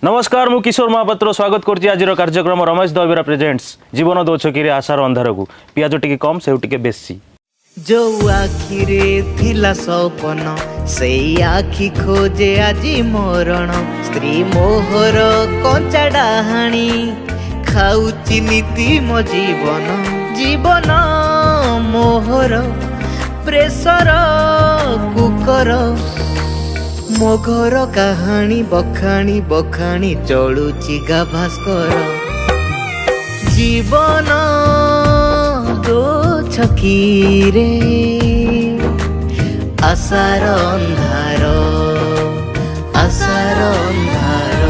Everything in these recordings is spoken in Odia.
नमस्कार मु किशोर महापात्र स्वागत करछि आज कार्यक्रम रमेश दबेरा प्रेजेंट्स जीवन दो छकी आशार अंधार को पियाज टिके कम से टिके बेसी जो आखिरे थिला सपन से आखि खोजे आजी मरण स्त्री मोहर कंचा डाहाणी खाऊची नीति मो जीवन जीवन मोहर प्रेसर कुकर मो घर कहानी बखाणी बखाणी चलुची गाभास्कर जीवन दो छकी रे आशार अंधार आशार अंधार।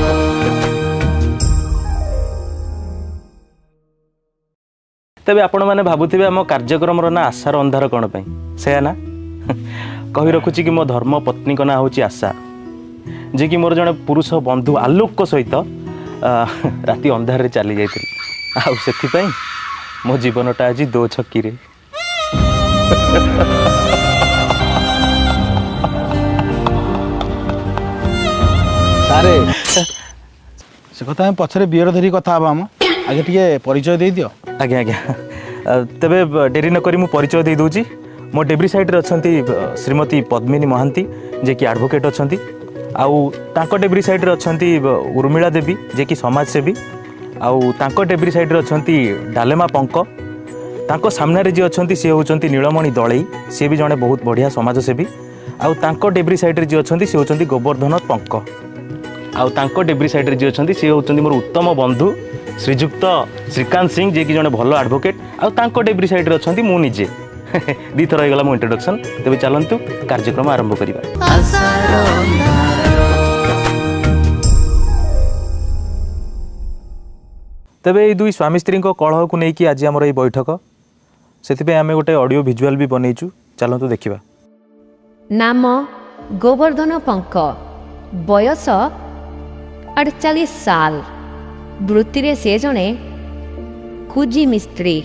तेबे आपण माने भाबुथिबे आम कार्यक्रम ना आशार अंधार कौन पाई से ना कही रखुची कि मो धर्म पत्नी को ना होची आशा जे कि मोर जने पुरुष बंधु आलोक सहित राति अंधार रे चली जाइतिल आ सेथि पई मो जीवनटा आज दो छक्की रे सारे से कथा पछरे बियर धरी कथा हबा हम आगे टिके परिचय दे दियो। आज्ञा आज्ञा तेबे डेरी न करी मु परिचय दे दूची मो डेब्री साइड रे अछंती श्रीमती पद्मिनी महांती जे कि एडवोकेट अछंती आउ तांको डेब्री साइड रे अछंती उर्मिला देवी जे कि समाज सेवी आउ तांको डेब्री साइड रे अछंती डालेमा पंक तांको सामने रे जे अछंती से होचंती नीलमणि दळई से भी जने बहुत बढ़िया समाज सेवी आउ तांको डेब्री साइड रे जे अछंती से होचंती गोवर्धन पंक आउ तांको डेब्री साइड रे जे अछंती से होचंती मोर उत्तम बंधु श्रीजुक्त श्रीकांत सिंह जे कि जने भलो एडवोकेट आउ तांको डेब्री साइड रे अछंती मु निजे दी थर हो गला मो इंट्रोडक्शन तेबे चलंतु कार्यक्रम आरंभ करिबा। तेबे दुई स्वामी स्त्री कलह को लेकिन आज आम बैठक से आम गोटे ऑडियो विजुअल भी बनईचु चलतु देखा। नाम गोवर्धन पंक बयस 48 साल वृत्ति से जड़े कुजी मिस्त्री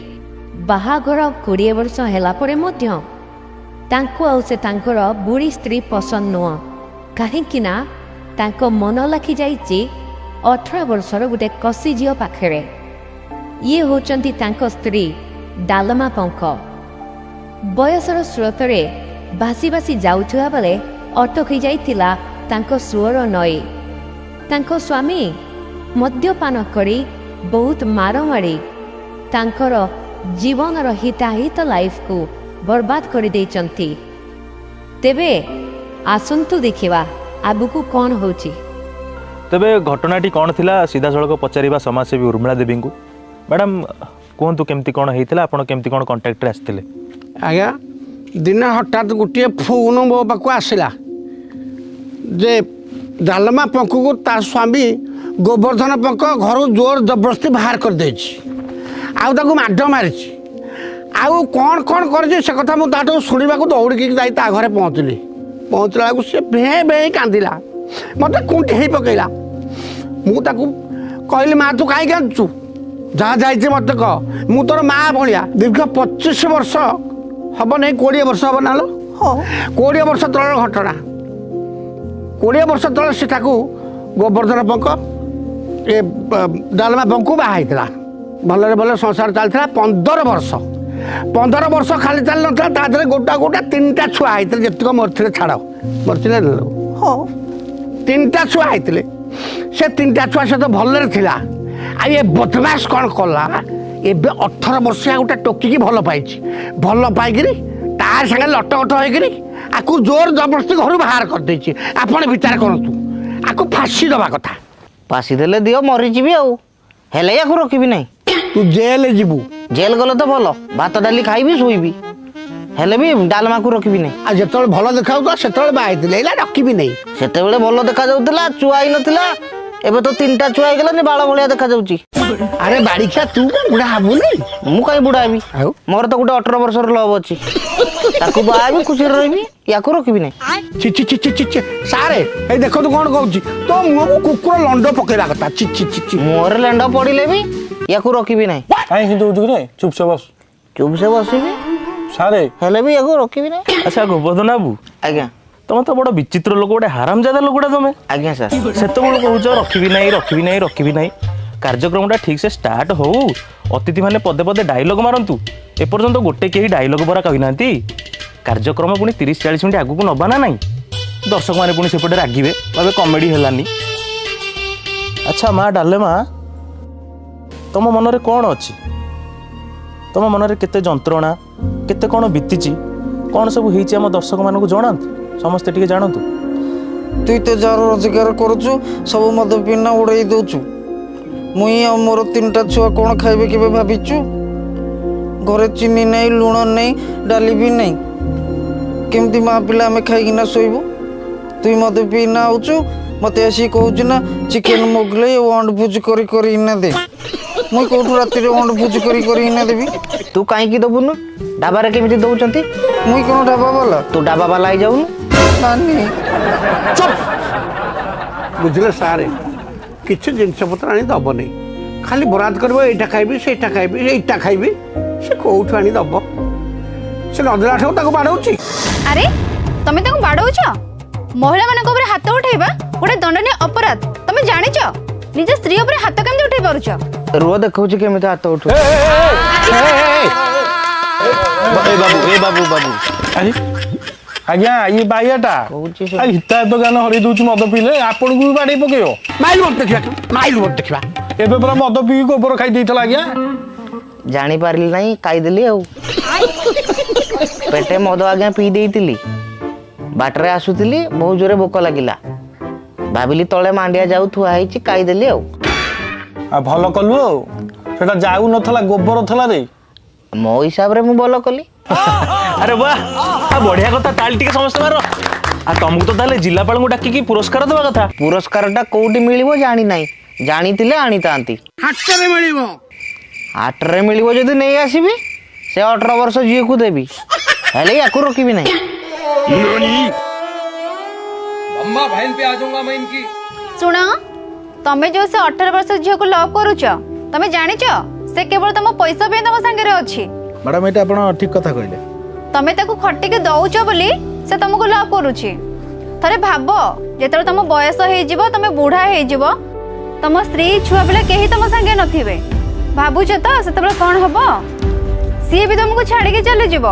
बाहाघर 20 वर्ष है से तांकर बुढ़ी स्त्री पसंद नुह कहीं मन लाखी जाइए 18 वर्षर गोटे कसी झील पाखे ये होचंती तांको स्त्री डालमा पंक बयसर स्रोत भासी भासी जाउथुआ बेले अटकी जाइतिला तांको सुअर नई तांको स्वामी मद्यपान करी बहुत मारमारी तांकर जीवन हिताहित लाइफ को बर्बाद कर देइचंती। तेबे आसंतु देखिवा आगुकू कौन होची। तेबे घटनाटी कौन थिला सीधा सड़क पचारिबा समाजसेवी उर्मिला देवी को मैडम कहतु केमती कौन होता आप केमती कौन कंटाक्ट आसते। आज्ञा दिन हठात गोटे फोन मो पाक आसला जे डालमा पंक को तार स्वामी गोवर्धन पंक घर जोर जबरदस्ती बाहर कर देछि आउ माड मारी आउ कौन कौन कर से कथा मुझे शुणा दौड़ी जाई घरे पहुँचली पहुँचला सी भे भे कांदिला मत कुंठी पकईला मुझे कहली माँ तू कहीं कांदुचु जहाँ जाइए मत कह मु तोर माँ भाया दीर्घ 25 वर्ष हम नहीं 20 वर्ष हम ना 20 वर्ष तल घटना 20 वर्ष तल से गोवर्धन पंक ये डालमा पंक बाहर भल भल संसार चलता 15 वर्ष खाली चल ना गोटा गोटा 3टा छुआ होते जितक मरते छाड़ मरते हाँ 3टा छुआ होते से 3टा छुआ सहित भलरे थिला आ ये बदमाश कौन कला एबे 18 वर्ष गोटे टोकिकी भल पाई तार संगे लटकट होकर आपको जोर जबरदस्ती घर बाहर कर देछि आपण विचार करतु आपको फांसी दबा कथा फांसी देले दियो मरीजी आउ हेले या रखी नहीं तू जेल जीवु जेल गले तो भल भात डाली खाइबी शुइबी हेले भी डालमा को रखी नहीं आ जेतले भल देखाउ से बाहर एला रखी नहीं सेते बेले भल देखा जाउतला चुआ ही नथिला एबे तो 3टा छुआ हो गला बाल भलिया देखा जाउची। अरे बाड़ीखा तू कौन बुढ़ा हबु नहीं मु कहीं बुढ़ा भी मोर तो गोटे 18 वर्ष लव अच्छी ताकू बाबी खुशी रही या रखी नहीं छि छि छि छि छि सारे ए देखो तू कौन कहूची तो मुंह को कुकुर लंड पकेला कथा छि छि छि मोर लंड पड़िले भी या रखी नहीं काई हिंदू होजु रे चुप से बस बसिबी सारे हेले भी या रखी नहीं। अच्छा गोवर्धन बाबू आज्ञा ତମେ ତ ବଡ଼ ବିଚିତ୍ର ଲୋକ, ଗୋଟେ ହାରାମଜାଦା ଲୋକଟା ତମେ। ଆଜ୍ଞା ସାର୍। ସେତେବେଳୁ କହୁଛ ରଖିବି ନାହିଁ। କାର୍ଯ୍ୟକ୍ରମଟା ଠିକ୍ସେ ଷ୍ଟାର୍ଟ ହଉ, ଅତିଥିମାନେ ପଦେ ପଦେ ଡାଇଲଗ ମାରନ୍ତୁ। ଏପର୍ଯ୍ୟନ୍ତ ଗୋଟେ କେହି ଡାଇଲଗ ପରା କହିନାହାନ୍ତି। କାର୍ଯ୍ୟକ୍ରମ ପୁଣି 30-40 ମିନିଟ୍ ଆଗକୁ ନବା ନା ନାହିଁ? ଦର୍ଶକମାନେ ପୁଣି ସେପଟେ ରାଗିବେ, କହିବେ କମେଡ଼ି ହେଲାନି। ଆଚ୍ଛା ମା ଡାଲେମା, ତମ ମନରେ କ'ଣ ଅଛି? ତମ ମନରେ କେତେ ଯନ୍ତ୍ରଣା, କେତେ କ'ଣ ବିତିଛି, କ'ଣ ସବୁ ହେଇଛି ଆମ ଦର୍ଶକମାନଙ୍କୁ ଜଣାନ୍ତୁ, ସମସ୍ତେ ଟିକେ ଜାଣନ୍ତୁ। তুই তো যার রোজগার করছু সব মদ পিনা উড়াই দৌছু। মুই আর মোর 3টা ছুয়া কোণ খাইবে কেবে ভাবিছু? ঘরে চিনি নাই, লুণ নাই, ডালি বি নাই। কেমতি মা পিলা আমি খাইকিনা শোইবু? তুই মদ পিনা আউছু, মতে আসি কହୁଛୁ না চিকেন মোগলাই ও অন্ড ভুজ করি করি ইনা দে। মুই কোঠু রাতিরে অন্ড ভুজ করি করি ইনা দেবি? ତୁ କାହିଁକି ଦେବୁନୁ? ଢାବାରେ କେମିତି ଦେଉଛନ୍ତି? মুই কোন ঢাবা বালা? ତୁ ଢାବା ବାଲା ହେଇଯାଉନୁ। ନାନୀ ଚୁପ୍ ବୁଝିଲେ ସାରେ, କିଛି ଜିନିଷପତ୍ର ଆଣି ଦେବନି। ଖାଲି ବରାଦ କରିବ, ଏଇଟା ଖାଇବି, ସେଇଟା ଖାଇବି, ଏଇଟା ଖାଇବି। ସେ କୋଉଠୁ ଆଣି ଦେବ? ସେ ନଦେଲା ଠାରୁ ତାକୁ ବାଡ଼ଉଛି। ଆରେ ତମେ ତାକୁ ବାଡଉଛ? ମହିଳାମାନଙ୍କ ଉପରେ ହାତ ଉଠେଇବା ଗୋଟେ ଦଣ୍ଡନୀୟ ଅପରାଧ। ତମେ ଜାଣିଛ ନିଜ ସ୍ତ୍ରୀ ଉପରେ ହାତ କେମିତି ଉଠେଇ ପାରୁଛ? ରୁହ ଦେଖଉଛି କେମିତି ହାତ ଉଠୁ। ବାବୁ ଆଜ୍ଞା ଇଏ ବାଇଆଟା କହୁଛି ସେ। ହିତାୟତ ଜ୍ଞାନ ହରେଇ ଦଉଛି ମଦ ପିଇଲେ, ଆପଣଙ୍କୁ ବି ବାଡ଼େଇ ପକେଇବ। ମାଇଲ ଭୋଟ ଦେଖିବା, ମାଇଲ ଭୋଟ ଦେଖିବା। ଏବେ ପୁରା ମଦ ପିଇକି ଗୋବର ଖାଇ ଦେଇଥିଲା ଆଜ୍ଞା। ଜାଣିପାରିଲି ନାହିଁ, ଖାଇଦେଲି ଆଉ। ପେଟେ ମଦ ଆଜ୍ଞା ପିଇ ଦେଇଥିଲି। ବାଟରେ ଆସୁଥିଲି, ବହୁତ ଜୋରେ ଭୋକ ଲାଗିଲା। ଭାବିଲି ତଳେ ମାଣ୍ଡିଆ ଯାଉ ଥୁଆ ହେଇଛି, ଖାଇଦେଲି ଆଉ। ଭଲ କଲୁ ଆଉ। ସେଟା ଯାଉ ନଥିଲା, ଗୋବର ଥିଲା ରେ। ମୋ ହିସାବରେ ମୁଁ ଭଲ କଲି। ଆରେ ବାଃ, ବଢିଆ କଥା, ତାଳି ଟିକେ ସମସ୍ତେ ମାର। ତମକୁ ତ ତାହେଲେ ଜିଲ୍ଲାପାଳଙ୍କୁ ଡାକିକି ପୁରସ୍କାର ଦେବା କଥା। ପୁରସ୍କାରଟା କୋଉଠି ମିଳିବ ଜାଣି ନାହିଁ, ଜାଣିଥିଲେ ଆଣିଥାନ୍ତି। ହାଟରେ ମିଳିବ। ହାଟରେ ମିଳିବ ଯଦି ନେଇ ଆସିବି। ସେ 18 ବର୍ଷ ଝିଅକୁ ଦେବି, ହେଲେ ୟାକୁ ରଖିବି ନାହିଁ। ଶୁଣ, ତମେ ଯୋଉ ସେ 18 ବର୍ଷ ଝିଅକୁ ଲଭ୍ କରୁଛ, ତମେ ଜାଣିଛ ସେ କେବଳ ତମ ପଇସା ପାଇଁ ତମ ସାଙ୍ଗରେ ଅଛି। ମ୍ୟାଡ଼ାମ ଏଇଟା ଆପଣ ଠିକ କଥା କହିଲେ। ତମେ ତାକୁ ଖଟିକି ଦଉଛ ବୋଲି ସେ ତମକୁ ଲଭ୍ କରୁଛି। ଥରେ ଭାବ, ଯେତେବେଳେ ତମ ବୟସ ହେଇଯିବ, ତମେ ବୁଢା ହେଇଯିବ, ତମ ସ୍ତ୍ରୀ ଛୁଆ ପିଲା କେହି ତମ ସାଙ୍ଗେ ନଥିବେ, ଭାବୁଛ ତ ସେତେବେଳେ କଣ ହବ? ସିଏ ବି ତମକୁ ଛାଡିକି ଚାଲିଯିବ।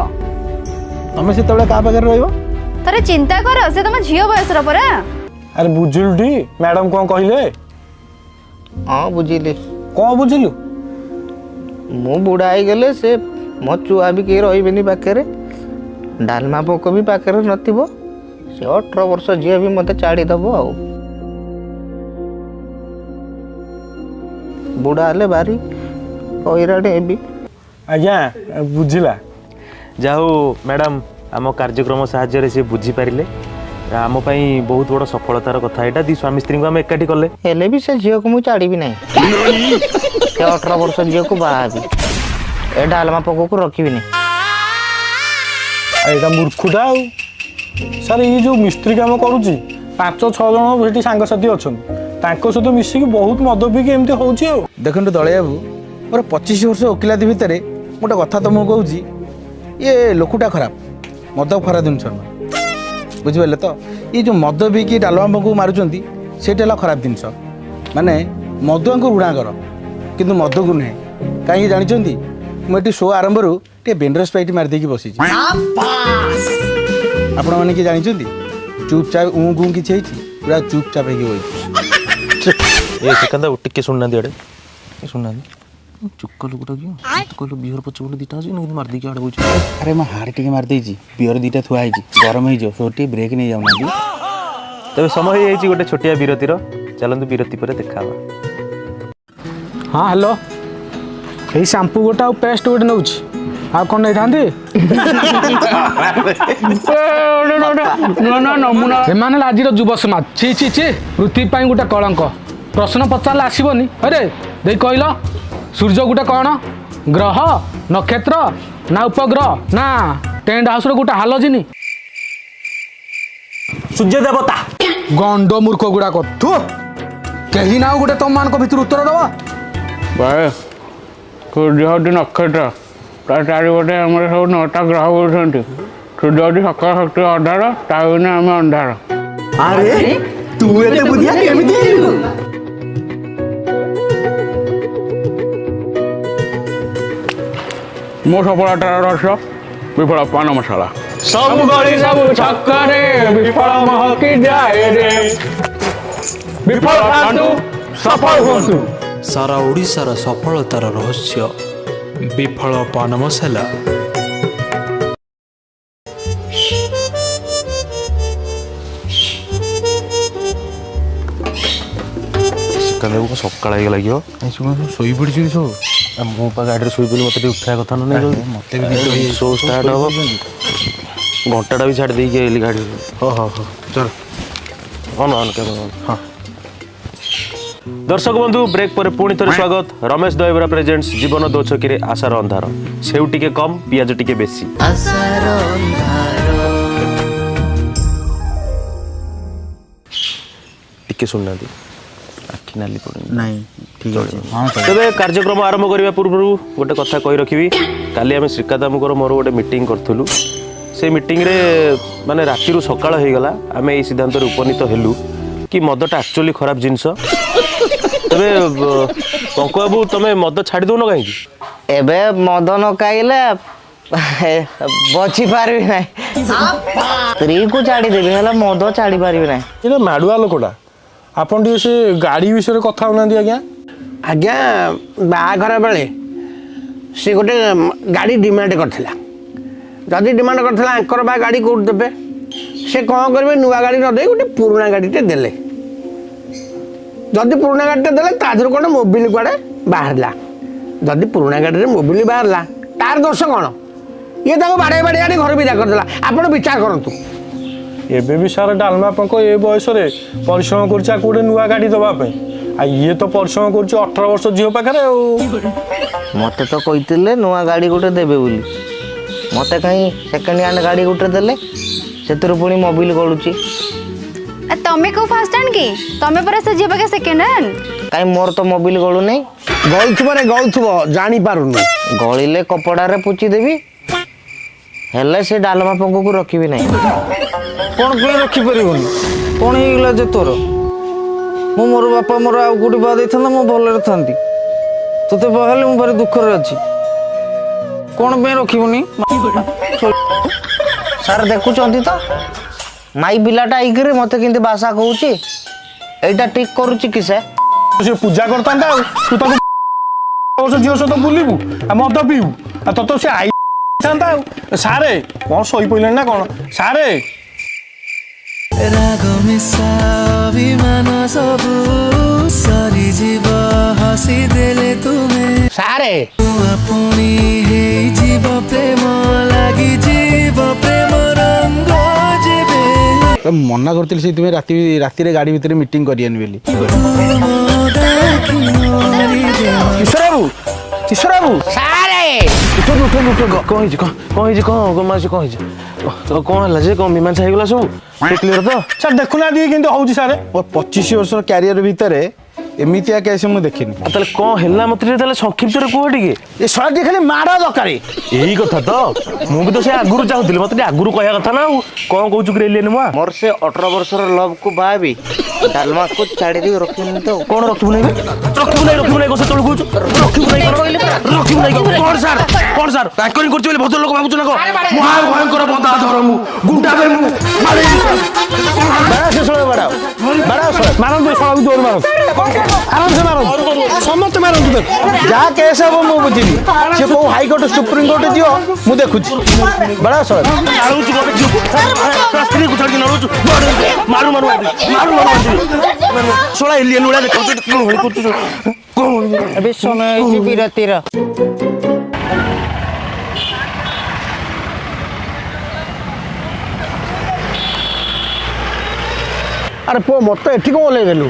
ତମେ ସେତେବେଳେ କାହା ପାଖରେ ରହିବ? ଥରେ ଚିନ୍ତା କର, ସେ ତମ ଝିଅ ବୟସର ପରା। ଆରେ ବୁଝିଲୁ ଟି ମ୍ୟାଡ଼ାମ କ'ଣ କହିଲେ? ହଁ ବୁଝିଲି। କ'ଣ ବୁଝିଲୁ? ମୁଁ ବୁଢା ହେଇଗଲେ ସେ ମୋ ଛୁଆ ବି କେହି ରହିବେନି ପାଖରେ, ଡାଲମା ପୋକ ବି ପାଖରେ ନଥିବ, ସେ 18 ବର୍ଷ ଝିଅ ବି ମୋତେ ଛାଡ଼ିଦେବ ଆଉ। ବୁଢା ହେଲେ ଭାରି ହଇରାଣ ହେବି। ଆଜ୍ଞା ବୁଝିଲା। ଯାହା ହଉ ମ୍ୟାଡ଼ାମ୍, ଆମ କାର୍ଯ୍ୟକ୍ରମ ସାହାଯ୍ୟରେ ସେ ବୁଝିପାରିଲେ। ଆମ ପାଇଁ ବହୁତ ବଡ଼ ସଫଳତାର କଥା ଏଇଟା। ଦି ସ୍ୱାମୀ ସ୍ତ୍ରୀଙ୍କୁ ଆମେ ଏକାଠି କଲେ। ହେଲେ ବି ସେ ଝିଅକୁ ମୁଁ ଛାଡ଼ିବି ନାହିଁ। ସେ 18 ବର୍ଷ ଝିଅକୁ ବାହା ହେବି, ଏ ଡାଲମା ପୋକକୁ ରଖିବିନି। ଏଇଟା ମୂର୍ଖଟା ଆଉ। ସାର୍ ଏଇ ଯେଉଁ ମିସ୍ତ୍ରୀ କାମ କରୁଛି, 5-6 ଜଣ ସେଠି ସାଙ୍ଗସାଥି ଅଛନ୍ତି, ତାଙ୍କ ସହିତ ମିଶିକି ବହୁତ ମଦ ପିଇକି ଏମିତି ହେଉଛି ଆଉ। ଦେଖନ୍ତୁ ଦଳିଆ ବାବୁ, ମୋର 25 ବର୍ଷ ଓକିଲାତି ଭିତରେ ଗୋଟେ କଥା ତୁମକୁ କହୁଛି, ଇଏ ଲୋକଟା ଖରାପ, ମଦ ଖରାପ ଜିନିଷ ନୁହେଁ, ବୁଝିପାରିଲେ ତ? ଇଏ ଯେଉଁ ମଦ ପିଇକି ଡାଲମା ପୋକକୁ ମାରୁଛନ୍ତି, ସେଇଟା ହେଲା ଖରାପ ଜିନିଷ। ମାନେ ମଦୁଆଙ୍କୁ ଘୃଣା କର, କିନ୍ତୁ ମଦକୁ ନୁହେଁ। କାହିଁକି ଜାଣିଛନ୍ତି? ମୁଁ ଏଠି ଶୋ ଆରମ୍ଭରୁ ଟିକେ ବେଣ୍ଡର ସ୍ପ୍ରାଇଟ୍ ମାରିଦେଇକି ବସିଛି। ଆପଣମାନେ କିଏ ଜାଣିଛନ୍ତି? ଚୁପଚାପ ଗୁଁ କିଛି ହେଇଛି, ପୁରା ଚୁପଚାପ ହେଇକି ବଇଛି। ସେକାନ୍ତା ଟିକେ ଶୁଣୁନାହାନ୍ତି ଆଡ଼େ, ଶୁଣୁନାହାନ୍ତି। ଚୁକ ଲୋକଟା କି କହିଲୁ ବିହର ପଛପଟେ ଦୁଇଟା ଅଛି, କିନ୍ତୁ ମାରିଦେଇକି ଆଡ଼େ ବଇଛି। ଆରେ ମୁଁ ହାଡ଼ ଟିକେ ମାରିଦେଇଛି, ବିଅର ଦୁଇଟା ଥୁଆ ହେଇଛି, ଗରମ ହେଇଯିବ, ସବୁ ଟିକେ ବ୍ରେକ୍ ନେଇଯାଉନାହାନ୍ତି। ତେବେ ସମୟ ହେଇଯାଇଛି ଗୋଟେ ଛୋଟିଆ ବିରତିର। ଚାଲନ୍ତୁ ବିରତି ପରେ ଦେଖା ହେବା। ହଁ ହ୍ୟାଲୋ, ଏଇ ସାମ୍ପୁ ଗୋଟେ ଆଉ ପେଷ୍ଟ ଗୋଟେ ନେଉଛି, ଆଉ କ'ଣ ନେଇଥାନ୍ତି? ଏମାନେ ହେଲା ଆଜିର ଯୁବ ସମାଜ। ଛି ଛି ଛି, ପୃଥିବୀ ପାଇଁ ଗୋଟେ କଳଙ୍କ। ପ୍ରଶ୍ନ ପଚାରିଲେ ଆସିବନି। ଆରେ ଦେଇ କହିଲ, ସୂର୍ଯ୍ୟ ଗୋଟେ କ'ଣ ଗ୍ରହ, ନକ୍ଷତ୍ର ନା ଉପଗ୍ରହ ନା ଟେଣ୍ଟ ହାଉସର ଗୋଟେ ହାଲୋଜିନି? ସୂର୍ଯ୍ୟ ଦେବତା। ଗଣ୍ଡ ମୂର୍ଖ ଗୁଡ଼ାକ, ଥୁ, କେହି ନା ଗୋଟେ ତମମାନଙ୍କ ଭିତରୁ ଉତ୍ତର ଦେବ। ସୂର୍ଯ୍ୟ ହେଉଛି ନକ୍ଷତ୍ର, ତା ଚାରିପଟେ ଆମର ସବୁ 9ଟା ଗ୍ରହ ବୁଲୁଛନ୍ତି। सूर्य सकाल शक्ति अंधार ताऊ आम अंधार। अरे तू एते बुद्धिया केमिति हेलु मो सफलतार रहस्य विफल पान मसाला सब गली सब छक्कारे विफल महकी जाए रे विफल खातु सफल होतु। सारा ओडिशार सफलतार रहस्य विफल पान मसाला। କାଲି ସକାଳ ହେଇଗଲା କି ଶୋଇ ପଡ଼ିଛୁ ସବୁ ମୋ ପା ଗାଡ଼ିରେ ଶୋଇ ପଡ଼ିଲି ମୋତେ ଟିକେ ଉଠିବା କଥା ନୁହେଁ ମୋତେ ବି ଶୋ ଷ୍ଟାର୍ଟ ହବ ଘଣ୍ଟାଟା ବି ଛାଡ଼ି ଦେଇକି ଆଇଲି ଗାଡ଼ିରେ। ହଉ ହଉ ହଉ ଚଲ ଅନ ଅନ କେବେ ହଁ। ଦର୍ଶକ ବନ୍ଧୁ ବ୍ରେକ୍ ପରେ ପୁଣି ଥରେ ସ୍ୱାଗତ। ରମେଶ ଦହିବରା ପ୍ରେଜେଣ୍ଟସ୍ ଜୀବନ ଦୋଛକିରେ ଆଶାର ଅନ୍ଧାର। ସେଉ ଟିକେ କମ୍ ପିଆଜ ଟିକେ ବେଶୀ। ଟିକେ ଶୁଣୁନାହାନ୍ତି ଆଖି ନାଲି ପଡ଼ୁନି ନାଇଁ ଠିକ୍ ଅଛି। ତେବେ କାର୍ଯ୍ୟକ୍ରମ ଆରମ୍ଭ କରିବା ପୂର୍ବରୁ ଗୋଟେ କଥା କହି ରଖିବି। କାଲି ଆମେ ଶ୍ରୀକାନ୍ତ ବାବୁଙ୍କର ମୋର ଗୋଟେ ମିଟିଂ କରିଥିଲୁ। ସେ ମିଟିଂରେ ମାନେ ରାତିରୁ ସକାଳ ହେଇଗଲା ଆମେ ଏଇ ସିଦ୍ଧାନ୍ତରେ ଉପନୀତ ହେଲୁ କି ମଦଟା ଆକ୍ଚୁଆଲି ଖରାପ ଜିନିଷ। ତେବେ ପଙ୍କ ବାବୁ ତମେ ମଦ ଛାଡ଼ି ଦେଉନ କାହିଁକି? ଏବେ ମଦ ନ ଖାଇଲେ ବଞ୍ଚି ପାରିବି ନାହିଁ। ସ୍ତ୍ରୀକୁ ଛାଡ଼ିଦେବି ହେଲେ ମଦ ଛାଡ଼ି ପାରିବି ନାହିଁ। ଏଇଟା ମାଡ଼ୁଆ ଲୋକଟା ଆପଣ ଟିକେ ସେ ଗାଡ଼ି ବିଷୟରେ କଥା ହଉନାହାନ୍ତି ଆଜ୍ଞା। ଆଜ୍ଞା ବାହାଘର ବେଳେ ସେ ଗୋଟେ ଗାଡ଼ି ଡିମାଣ୍ଡ କରିଥିଲା। ଯଦି ଡିମାଣ୍ଡ କରିଥିଲା ଆଙ୍କର ବା ଗାଡ଼ି କେଉଁଠି ଦେବେ ସେ କ'ଣ କରିବେ ନୂଆ ଗାଡ଼ି ନ ଦେଇ ଗୋଟେ ପୁରୁଣା ଗାଡ଼ିଟେ ଦେଲେ। ଯଦି ପୁରୁଣା ଗାଡ଼ିଟେ ଦେଲେ ତା ଦେହରୁ କ'ଣ ମୋବିଲ କୁଆଡ଼େ ବାହାରିଲା। ଯଦି ପୁରୁଣା ଗାଡ଼ିରେ ମୋବିଲ ବାହାରିଲା ତାର ଦୋଷ କ'ଣ? ଇଏ ତାକୁ ବାଡ଼େଇ ବାଡ଼େଇ ଆଣି ଘର ବିଦା କରିଦେଲା। ଆପଣ ବିଚାର କରନ୍ତୁ। ଏବେ ବି ସାର୍ ଡାଲମା ପଙ୍କ ଏ ବୟସରେ ପରିଶ୍ରମ କରୁଛି ଆକୁ ଗୋଟେ ନୂଆ ଗାଡ଼ି ଦେବା ପାଇଁ। ଆଉ ଇଏ ତ ପରିଶ୍ରମ କରୁଛି 18 ବର୍ଷ ଝିଅ ପାଖରେ ଆଉ। ମୋତେ ତ କହିଥିଲେ ନୂଆ ଗାଡ଼ି ଗୋଟେ ଦେବେ ବୋଲି। ମୋତେ କାହିଁ ସେକେଣ୍ଡ ହ୍ୟାଣ୍ଡ ଗାଡ଼ି ଗୋଟେ ଦେଲେ ସେଥିରୁ ପୁଣି ମୋବିଲ ଗଳୁଛି। ତମେ କେଉଁ ଫାର୍ଷ୍ଟ ହ୍ୟାଣ୍ଡ କି? ତମେ ପରା ସେ ଝିଅ ପାଖେ ସେକେଣ୍ଡ ହ୍ୟାଣ୍ଡ। କାହିଁ ମୋର ତ ମୋବିଲ ଗଳୁନି। ଗଳୁଥିବ ରେ ଗଳୁଥିବ ଜାଣିପାରୁନି। ଗଳିଲେ କପଡ଼ାରେ ପୋଛିଦେବି ହେଲେ ସେ ଡାଲମା ପଙ୍କକୁ ରଖିବି ନାହିଁ। କ'ଣ ପାଇଁ ରଖିପାରିବନି? କ'ଣ ହେଇଗଲା ଯେ ତୋର? ମୁଁ ମୋର ବାପା ମୋର ଆଉ କୋଉଠି ବାହା ଦେଇଥାନ୍ତା ମୁଁ ଭଲରେ ଥାନ୍ତି। ତୋତେ ବାହା ହେଲେ ମୁଁ ଭାରି ଦୁଃଖରେ ଅଛି। କ'ଣ ପାଇଁ ରଖିବୁନି? ସାର୍ ଦେଖୁଛନ୍ତି ତ ମାଇ ପିଲାଟା ହେଇକିରି ମୋତେ କେମିତି ଭାଷା କହୁଛି। ଏଇଟା ଠିକ୍ କରୁଛି କି ସେ? ସେ ପୂଜା କରିଥାନ୍ତା ଆଉ ତୁ ତାକୁ ଝିଅ ସହିତ ବୁଲିବୁ ଆଉ ମଦ ପିଇବୁ ଆଉ ତୋତେ ସେ ଆଇଥାନ୍ତା ଆଉ। ସାରେ କ'ଣ ଶୋଇପଡ଼ିଲେଣି ନା କ'ଣ? ସାରେ ରାଗ ମିଶା ଅଭିମାନ ସବୁ ସରିଯିବ ହସି ଦେଲେ ତୁମେ ସାରେ ପୁଣି ହେଇଯିବ ପ୍ରେମ ଲାଗିଯିବ ପ୍ରେମ ରଙ୍ଗ ଯେବେ ମନା କରିଥିଲି ସେଇଥିପାଇଁ ରାତିରେ ଗାଡ଼ି ଭିତରେ ମିଟିଂ କରିବାନି ବୋଲି। କିଶୋର ବାବୁ କିଶୋର ବାବୁ ସାରେ ଉଠନ୍ତୁ ଉଠନ୍ତୁ ଉଠନ୍ତୁ କ'ଣ ହେଇଛି କ'ଣ ହେଇଛି କ'ଣ ମାଉସୀ କ'ଣ ହେଇଛି କ'ଣ ହେଲା ଯେ କ'ଣ ମୀମାଂସା ହେଇଗଲା ସବୁ କ୍ଲିୟର ତ? ସାର୍ ଦେଖୁନାହାନ୍ତି କେମିତି ହେଉଛି ସାର୍। ମୋ 25 ବର୍ଷର କ୍ୟାରିୟର ଭିତରେ ଏମିତିଆ କେସ୍ ମୁଁ ଦେଖିନି। ତାହେଲେ କ'ଣ ହେଲା ମତେ ଟିକେ ତାହେଲେ ସଂକ୍ଷିପ୍ତରେ କୁହ ଟିକେ। ଏ ଶଳା ଟିକେ ଖାଲି ମାଡ଼ ଦରକାର। ଏଇ କଥା ତ ମୁଁ ବି ତ ସେ ଆଗରୁ ଚାହୁଁଥିଲି ମତେ ଟିକେ ଆଗରୁ କହିବା କଥା ନା ଆଉ। କ'ଣ କହୁଛୁ କି ରେଲିଏନ୍ ମା? ମୋର ସେ 18 ବର୍ଷର ଲଭ୍କୁ ବାହାବି ଡାଲମାକୁ ଛାଡ଼ି ଦେଇ ରଖିବୁନି ତ? କ'ଣ ରଖିବୁ ନାହିଁ ରଖିବୁ ନାହିଁ ସେତେବେଳେ କହୁଛୁ ରଖିବୁ ନାହିଁ କ'ଣ ସାର୍ ତାଙ୍କରି କରୁଛି ବୋଲି ଭଦ୍ର ଲୋକ ଭାବୁଛୁ ନା କ'ଣ? ମହାଭୟଙ୍କର ବନ୍ଧା ଧର ମୁଁ ଗୁଣ୍ଡା ବେ ମୁଁ ମାରନ୍ତୁ ଶଳାକୁ ଜୋର ମାରନ୍ତୁ ଆରାମସେ ମାରନ୍ତୁ ସମସ୍ତେ ମାରନ୍ତୁ ତାକୁ। ଯାହା କେସ୍ ହବ ମୁଁ ବୁଝିବି। ସେ କୋଉ ହାଇକୋର୍ଟ ସୁପ୍ରିମକୋର୍ଟ ଯିବ ମୁଁ ଦେଖୁଛି। ବଡ଼ା ଶଳା ସ୍ତ୍ରୀକୁ ଛାଡ଼ିକି ନଳୁଛୁ ମାରୁ ଶଳା ଏଲିଏନ୍ ଭଳିଆ ଦେଖାଉଛୁ କ'ଣ କରୁଛୁ ଏବେ ସମୟ ହେଇଛି ବିରତିର। ଆରେ ପୁଅ ମୋତେ ଏଠି କ'ଣ ଓହ୍ଲେଇଦେଲୁ?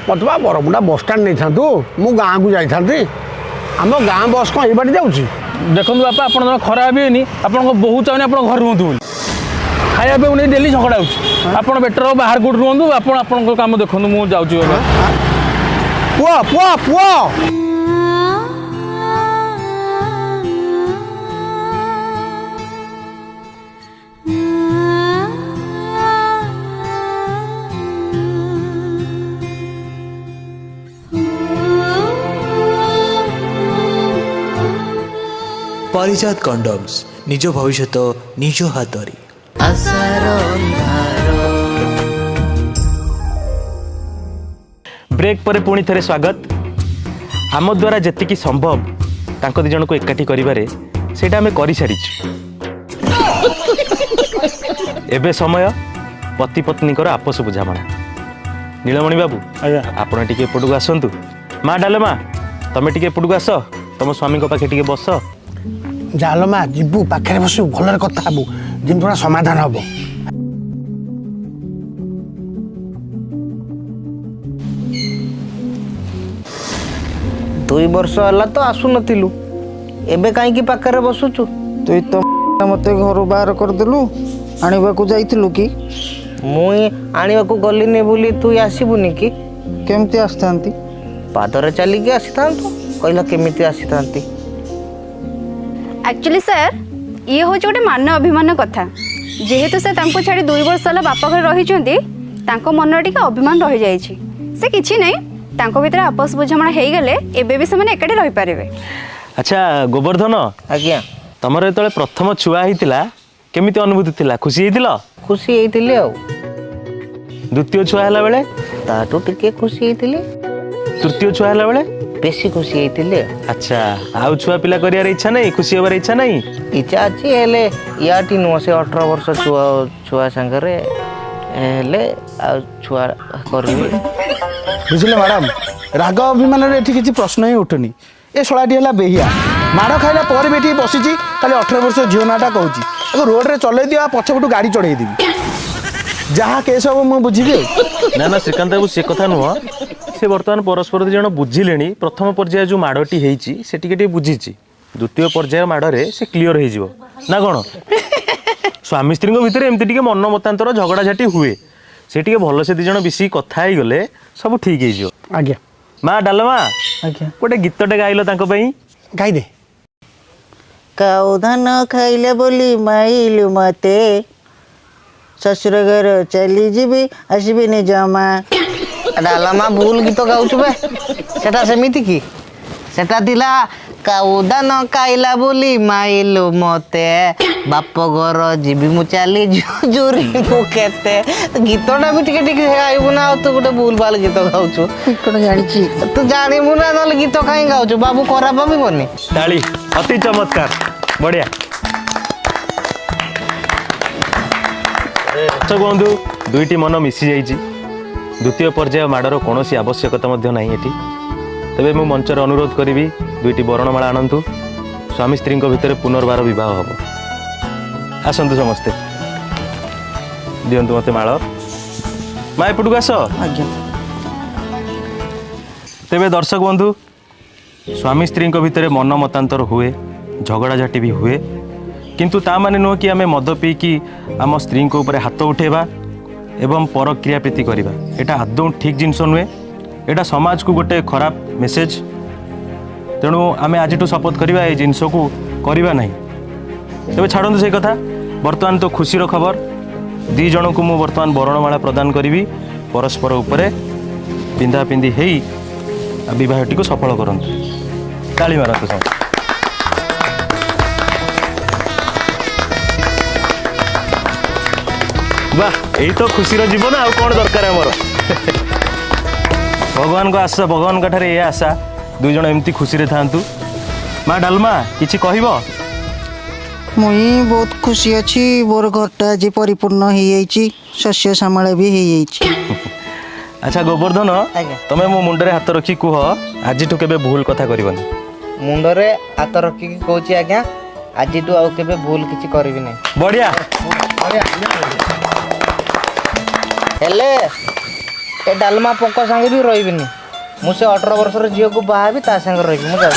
ମୋତେ ବା ବରମୁଣ୍ଡା ବସଷ୍ଟାଣ୍ଡ ନେଇଥାନ୍ତୁ। ମୁଁ ଗାଁକୁ ଯାଇଥାନ୍ତି। ଆମ ଗାଁ ବସ୍ କ'ଣ ଏଇ ବାଟେ ଯାଉଛି? ଦେଖନ୍ତୁ ବାପା ଆପଣ ଜଣେ ଖରାପ ହେଇନି ଆପଣଙ୍କ ବୋହୂ ଚାହୁଁନି ଆପଣ ଘରେ ରୁହନ୍ତୁ ବୋଲି ଖାଇବା ପିଇବାକୁ ନେଇ ଡେଲି ଝଗଡ଼ା ହେଉଛି। ଆପଣ ବେଟର ବାହାର କୋଉଠି ରୁହନ୍ତୁ। ଆପଣ ଆପଣଙ୍କ କାମ ଦେଖନ୍ତୁ ମୁଁ ଯାଉଛି ବାବା। ପୁଅ ପୁଅ ପୁଅ पारिजात कंडोम्स निज भविष्य निज हाथ रे। ब्रेक पर पुणी थे स्वागत। आम द्वारा जी संभव तांको दी जन को एकाठी करिबारे सेटा आमे करि सारिछु। एबे समय पति पत्नी कर आपस बुझामणा। नीलमणि बाबू आपण टिके एपटू आसतु। माँ डालमा तमे टिके एपटू आस, तुम स्वामी को पाखे टिके बस। जालमा जीबू पाखे बस भलरे कथा हबू जिन थोड़ा समाधान हबो। 2 वर्ष होला तो आसु नथिलु, एबे काई की पाखरे बसुचु? तुई तो मते घर बाहर करदेलु, आनिबा को जाइथिलु कि? मुई आनिबा को गलिनी बोली तू आसीबुनी कि? केमती आस्तांती? पादरे चली के आसीतांतु, कहला केमिति आसीतांती? एक्चुअली सर ये हूँ गोटे मान अभिमान कथा। जेहेतु से तांको छाड़ी 2 वर्ष होला बापा घर रही मन टिके अभिमान रही जाइछि। से किछि नहीं, तांको भितर आपस बुझामणा हेई गले एबे भी से एकाठी रही पारिबे। अच्छा गोवर्धन, आज्ञा तमर जेतले प्रथम छुआ हितिला केमिति अनुभूति थिला? खुशी हितिला? खुशी हेइतिले आ। द्वितीय छुआ हला बेले ताटू टिके खुशी हेइतिले। तृतीय छुआ हला बेले बेसी खुशी हेइतिले। अच्छा आउ छुआ पिला करियार इच्छा नहीं, खुशी होबार इच्छा नहीं? इच्छा अछि हेले याटी नो से 18 वर्ष छुआ संगरे हेले आ छुआ करबी। बुझिले मैडम, राग अभिमान रे एठी किछि प्रश्न ही उठुनी। ए शଳାटी हला बेहिया, माड़ खाइला पर बेठी बसिची, खाली 18 वर्ष झियो नाटा कहूची। एगो रोड रे चलै दिया, पछपटू गाड़ी चढ़ाई देबी, जहाँ केस हम मु बुझिबे। ना ना श्रीकांत बाबू से कथा नुह, से बर्तमान परस्पर दु जण बुझिलेनी। प्रथम पर्याय जो माड़टी हेइची से टिके टिके बुझिची, द्वितीय पर्याय माड़रे से क्लियर हेइ जिवो ना कोन? स्वामी स्त्री भितर एमती टिके मन मतांतर झगड़ा झाटी हुए, से टिके भल से 2 जण बिसी कथा हेइ गले सब ठीक हेइ जिवो। आज्ञा माँ डालमा आज्ञा गोटे गीतटे गाइलो तांको पई, गाई दे। काउ धान खाइले बोली माइलु मते, ससुर घर चली जीबी आसबिनी जमा। डालमा भूल गीत गाउछु बे। सेटा सेमिति की? सेटा दिला काउ दान खाइला बोली माइलु मते, बाप घर जीबी मु चाली जुरी मु केते। गीतटा भी टिके टिके गाइबु ना, तू गोटे भूल भाल गीत गाउछु। कोन जानिची? तू जानिबु ना, नले गीत काई गाउछु? बाबू खराब भाबिबनी। ताली अति चमत्कार, बढ़िया। अच्छा बंधु, 2टी मन मिसी जाइछि। द्वितीय पर्याय माड़र कौनसी आवश्यकता मध्य नहीं एठी। तेबे मु मंचर अनुरोध करी 2टी बरणमाला आनंतु, स्वामी स्त्री भितर पुनर्बार विवाह हम। आसतु समस्ते, दिंतु मत माल। माँ एपटू आस। तेबे दर्शक बंधु, स्वामी स्त्री भितर मन मतांतर हुए, झगड़ा झाटी भी हुए, किंतु ता माने नुह कि आमे मद पी कि आम स्त्री ऊपर हाथ उठेबा एवं पर क्रिया प्रीति करवा। एटा आदौ ठीक जिनस नुहे, एटा समाज को गोटे खराब मेसेज। तेणु आमे आज शपथ करवा ए जिनस को करवा नहीं। तेज छाड़ू से कथा। बर्तमान तो खुशी खबर, 2 जन को मु बर्तमान बरणमाला प्रदान करी। परस्पर उपरे पिंधा पिंधि हेई विवाहटी को सफल करंतु। ताली मारतु सब। वाह, यही तो खुशी जीवन आ कौन दरकार आमर। भगवान को आशा, भगवान का ठारे ये आशा 2 जन एमती खुशी रे थांतु। माँ डालमा किछि कहबो? मुई बहुत खुशी अछि, मोर घरटा आज परिपूर्ण हो जाइछि, शस्य श्यामला भी हो जाइछि। अच्छा गोवर्धन, तमे मो मुंडरे हाथ रखी कुह, आज ठु केबे भूल कथा करबनी। मुंडरे हाथ रखी कहूची आज्ञा, आज ठु आउ केबे भूल किछि करबी नै। बढ़िया। हेले ए डालमा पंक संगे भी रहिबिनी। मु से 18 वर्ष रो झियो को बाहा भी ता संगे रहिबी। मु जा